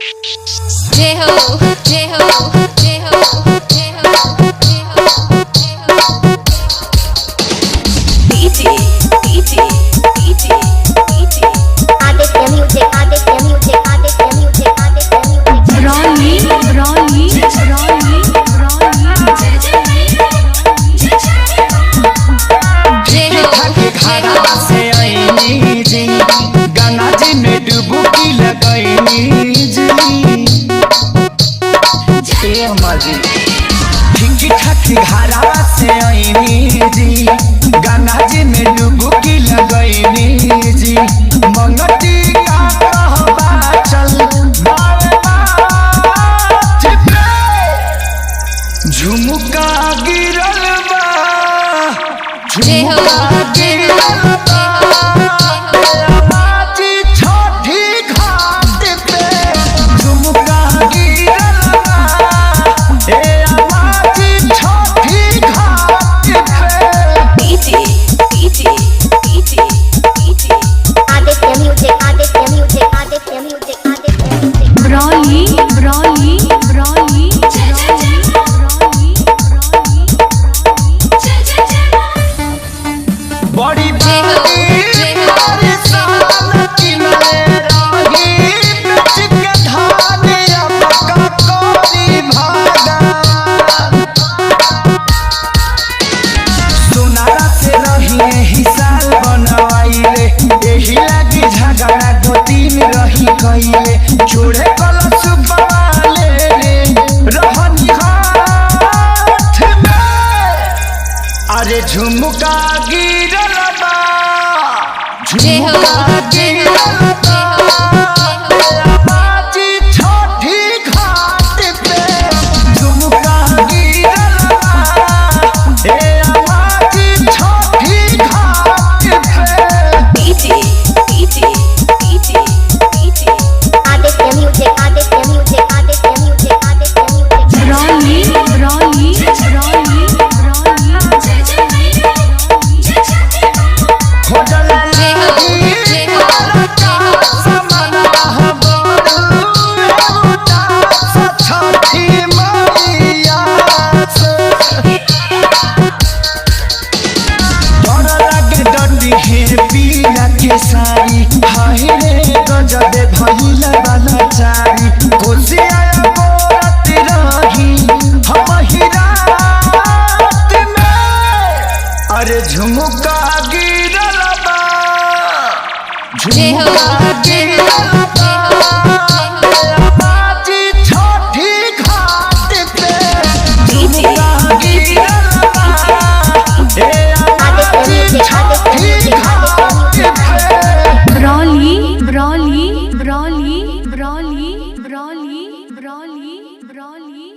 जय हो जय हो जय हो जय हो जय हो DJ DJ DJ DJ Aditya music Aditya music Aditya music Aditya music Ronnie Ronnie Ronnie Ronnie जय जय घाटा से आईनी जी गंगा जी में डुबकी लगाईनी जी ठीक ठाक घाटा से आईनी जी गंगा जी में डुबकी लगाईनी जी मंगती का कहबा चल झुमका गिरल बा झुमका गिरल बा ब्रॉली ब्रॉली ब्रॉली बड़ी परेशान किनारे रही बेच के धान अपका कोरी भागा सोनारा से रही हिसाल बनवाई रे एही लागी झगड़ा गोतीन रही कइले छोड़े कलश बवाले रे रहनी हाथ में अरे झुमका गिरल बा झुमका गिरल बा बाजी छठी घाट पे झुमका गिरल बा ए बाजी छठी घाट पे DJ DJ DJ DJ Aditya music Aditya music Aditya music Aditya music ब्रॉली ब्रॉली ब्रॉली ब्रॉली जय खोजल लागी बरका समनवा बड़ू एवटा छठी मैया से डर लागे डंडी हे पीला के सारी हाय रे गजबे भइला वाला चारी कोसिया गोरत रही हम ही रात में अरे झुमका गिरल बा झुमका गिरल बा बाजी छठी घाट पे झुमका गिरल बा ए बाजी छठी घाट पे ब्रॉली ब्रॉली ब्रॉली ब्रॉली ब्रॉली ब्रॉली ब्रॉली